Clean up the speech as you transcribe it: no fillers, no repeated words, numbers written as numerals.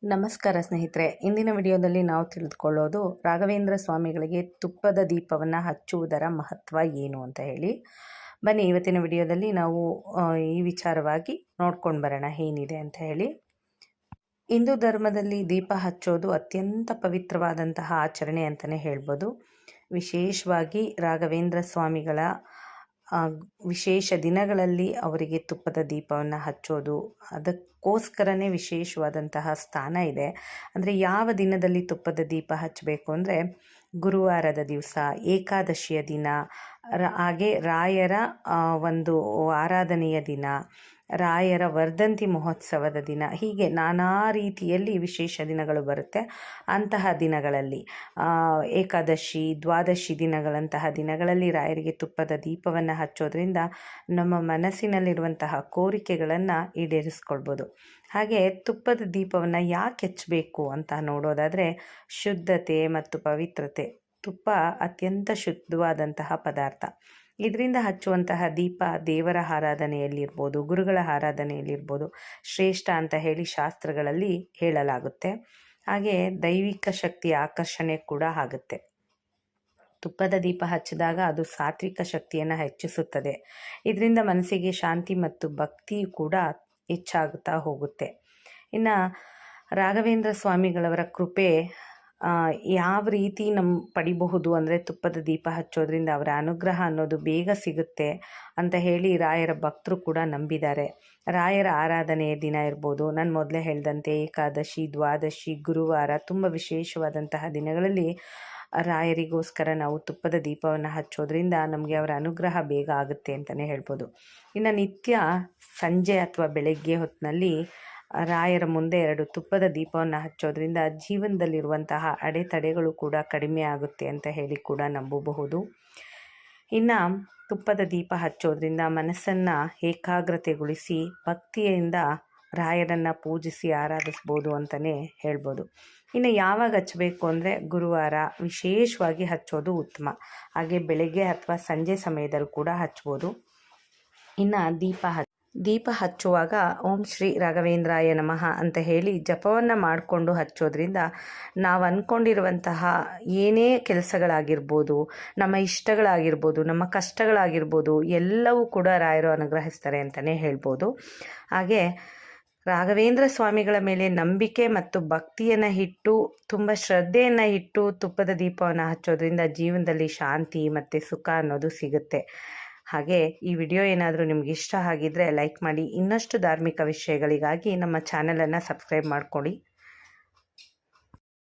ನಮಸ್ಕಾರ ಸ್ನೇಹಿತರೆ, ಇಂದಿನ ವಿಡಿಯೋದಲ್ಲಿ ನಾವು ತಿಳಿದುಕೊಳ್ಳೋದು ರಾಘವೇಂದ್ರ ಸ್ವಾಮಿಗಳಿಗೆ ತುಪ್ಪದ ದೀಪವನ್ನು ಹಚ್ಚುವುದರ ಮಹತ್ವ ಏನು ಅಂತ ಹೇಳಿ. ಬನ್ನಿ ಇವತ್ತಿನ ವಿಡಿಯೋದಲ್ಲಿ ನಾವು ಈ ವಿಚಾರವಾಗಿ ನೋಡ್ಕೊಂಡು ಬರೋಣ ಏನಿದೆ ಅಂತ ಹೇಳಿ. ಹಿಂದೂ ಧರ್ಮದಲ್ಲಿ ದೀಪ ಹಚ್ಚೋದು ಅತ್ಯಂತ ಪವಿತ್ರವಾದಂತಹ ಆಚರಣೆ ಅಂತಲೇ ಹೇಳ್ಬೋದು. ವಿಶೇಷವಾಗಿ ರಾಘವೇಂದ್ರ ಸ್ವಾಮಿಗಳ ವಿಶೇಷ ದಿನಗಳಲ್ಲಿ ಅವರಿಗೆ ತುಪ್ಪದ ದೀಪವನ್ನು ಹಚ್ಚೋದು, ಅದಕ್ಕೋಸ್ಕರನೇ ವಿಶೇಷವಾದಂತಹ ಸ್ಥಾನ ಇದೆ. ಅಂದರೆ ಯಾವ ದಿನದಲ್ಲಿ ತುಪ್ಪದ ದೀಪ ಹಚ್ಚಬೇಕು ಅಂದರೆ ಗುರುವಾರದ ದಿವಸ, ಏಕಾದಶಿಯ ದಿನ, ಹಾಗೆ ರಾಯರ ಒಂದು ಆರಾಧನೆಯ ದಿನ, ರಾಯರ ವರ್ಧಂತಿ ಮಹೋತ್ಸವದ ದಿನ, ಹೀಗೆ ನಾನಾ ರೀತಿಯಲ್ಲಿ ವಿಶೇಷ ದಿನಗಳು ಬರುತ್ತೆ. ಅಂತಹ ದಿನಗಳಲ್ಲಿ ಏಕಾದಶಿ, ದ್ವಾದಶಿ ದಿನಗಳಂತಹ ದಿನಗಳಲ್ಲಿ ರಾಯರಿಗೆ ತುಪ್ಪದ ದೀಪವನ್ನು ಹಚ್ಚೋದ್ರಿಂದ ನಮ್ಮ ಮನಸ್ಸಿನಲ್ಲಿರುವಂತಹ ಕೋರಿಕೆಗಳನ್ನು ಈಡೇರಿಸ್ಕೊಳ್ಬೋದು. ಹಾಗೆ ತುಪ್ಪದ ದೀಪವನ್ನು ಯಾಕೆ ಹಚ್ಚಬೇಕು ಅಂತ ನೋಡೋದಾದರೆ ಶುದ್ಧತೆ ಮತ್ತು ಪವಿತ್ರತೆ. ತುಪ್ಪ ಅತ್ಯಂತ ಶುದ್ಧವಾದಂತಹ ಪದಾರ್ಥ. ಇದರಿಂದ ಹಚ್ಚುವಂತಹ ದೀಪ ದೇವರ ಆರಾಧನೆಯಲ್ಲಿರ್ಬೋದು, ಗುರುಗಳ ಆರಾಧನೆಯಲ್ಲಿರ್ಬೋದು ಶ್ರೇಷ್ಠ ಅಂತ ಹೇಳಿ ಶಾಸ್ತ್ರಗಳಲ್ಲಿ ಹೇಳಲಾಗುತ್ತೆ. ಹಾಗೆ ದೈವಿಕ ಶಕ್ತಿಯ ಆಕರ್ಷಣೆ ಕೂಡ ಆಗುತ್ತೆ. ತುಪ್ಪದ ದೀಪ ಹಚ್ಚಿದಾಗ ಅದು ಸಾತ್ವಿಕ ಶಕ್ತಿಯನ್ನು ಹೆಚ್ಚಿಸುತ್ತದೆ. ಇದರಿಂದ ಮನಸ್ಸಿಗೆ ಶಾಂತಿ ಮತ್ತು ಭಕ್ತಿ ಕೂಡ ಹೆಚ್ಚಾಗುತ್ತಾ ಹೋಗುತ್ತೆ. ಇನ್ನು ರಾಘವೇಂದ್ರ ಸ್ವಾಮಿಗಳವರ ಕೃಪೆ ಯಾವ ರೀತಿ ಪಡಿಬಹುದು ಅಂದರೆ ತುಪ್ಪದ ದೀಪ ಹಚ್ಚೋದ್ರಿಂದ ಅವರ ಅನುಗ್ರಹ ಅನ್ನೋದು ಬೇಗ ಸಿಗುತ್ತೆ ಅಂತ ಹೇಳಿ ರಾಯರ ಭಕ್ತರು ಕೂಡ ನಂಬಿದ್ದಾರೆ. ರಾಯರ ಆರಾಧನೆಯ ದಿನ ಇರ್ಬೋದು, ನಾನು ಮೊದಲೇ ಹೇಳಿದಂತೆ ಏಕಾದಶಿ, ದ್ವಾದಶಿ, ಗುರುವಾರ, ತುಂಬ ವಿಶೇಷವಾದಂತಹ ದಿನಗಳಲ್ಲಿ ರಾಯರಿಗೋಸ್ಕರ ನಾವು ತುಪ್ಪದ ದೀಪವನ್ನು ಹಚ್ಚೋದ್ರಿಂದ ನಮಗೆ ಅವರ ಅನುಗ್ರಹ ಬೇಗ ಆಗುತ್ತೆ ಅಂತಲೇ ಹೇಳ್ಬೋದು. ಇನ್ನು ನಿತ್ಯ ಸಂಜೆ ಅಥವಾ ಬೆಳಗ್ಗೆ ಹೊತ್ತಿನಲ್ಲಿ ರಾಯರ ಮುಂದೆ 2 ತುಪ್ಪದ ದೀಪವನ್ನು ಹಚ್ಚೋದ್ರಿಂದ ಜೀವನದಲ್ಲಿರುವಂತಹ ಅಡೆತಡೆಗಳು ಕೂಡ ಕಡಿಮೆ ಆಗುತ್ತೆ ಅಂತ ಹೇಳಿ ಕೂಡ ನಂಬಬಹುದು. ಇನ್ನು ತುಪ್ಪದ ದೀಪ ಹಚ್ಚೋದ್ರಿಂದ ಮನಸ್ಸನ್ನು ಏಕಾಗ್ರತೆಗೊಳಿಸಿ ಭಕ್ತಿಯಿಂದ ರಾಯರನ್ನು ಪೂಜಿಸಿ ಆರಾಧಿಸ್ಬೋದು ಅಂತಲೇ ಹೇಳ್ಬೋದು. ಇನ್ನು ಯಾವಾಗ ಹಚ್ಚಬೇಕು ಅಂದರೆ ಗುರುವಾರ ವಿಶೇಷವಾಗಿ ಹಚ್ಚೋದು ಉತ್ತಮ. ಹಾಗೆ ಬೆಳಗ್ಗೆ ಅಥವಾ ಸಂಜೆ ಸಮಯದಲ್ಲಿ ಕೂಡ ಹಚ್ಬೋದು. ಇನ್ನು ದೀಪ ಹಚ್ಚುವಾಗ ಓಂ ಶ್ರೀ ರಾಘವೇಂದ್ರಾಯ ನಮಃ ಅಂತ ಹೇಳಿ ಜಪವನ್ನು ಮಾಡಿಕೊಂಡು ಹಚ್ಚೋದ್ರಿಂದ ನಾವು ಅಂದ್ಕೊಂಡಿರುವಂತಹ ಏನೇ ಕೆಲಸಗಳಾಗಿರ್ಬೋದು, ನಮ್ಮ ಇಷ್ಟಗಳಾಗಿರ್ಬೋದು, ನಮ್ಮ ಕಷ್ಟಗಳಾಗಿರ್ಬೋದು, ಎಲ್ಲವೂ ಕೂಡ ರಾಯರು ಅನುಗ್ರಹಿಸ್ತಾರೆ ಅಂತಲೇ ಹೇಳ್ಬೋದು. ಹಾಗೆ ರಾಘವೇಂದ್ರ ಸ್ವಾಮಿಗಳ ಮೇಲೆ ನಂಬಿಕೆ ಮತ್ತು ಭಕ್ತಿಯನ್ನು ಇಟ್ಟು, ತುಂಬ ಶ್ರದ್ಧೆಯನ್ನು ಇಟ್ಟು ತುಪ್ಪದ ದೀಪವನ್ನು ಹಚ್ಚೋದ್ರಿಂದ ಜೀವನದಲ್ಲಿ ಶಾಂತಿ ಮತ್ತು ಸುಖ ಅನ್ನೋದು ಸಿಗುತ್ತೆ. ಹಾಗೆ ಈ ವಿಡಿಯೋ ಏನಾದರೂ ನಿಮ್ಗೆ ಇಷ್ಟ ಆಗಿದ್ದರೆ ಲೈಕ್ ಮಾಡಿ. ಇನ್ನಷ್ಟು ಧಾರ್ಮಿಕ ವಿಷಯಗಳಿಗಾಗಿ ನಮ್ಮ ಚಾನಲನ್ನು ಸಬ್ಸ್ಕ್ರೈಬ್ ಮಾಡ್ಕೊಳ್ಳಿ.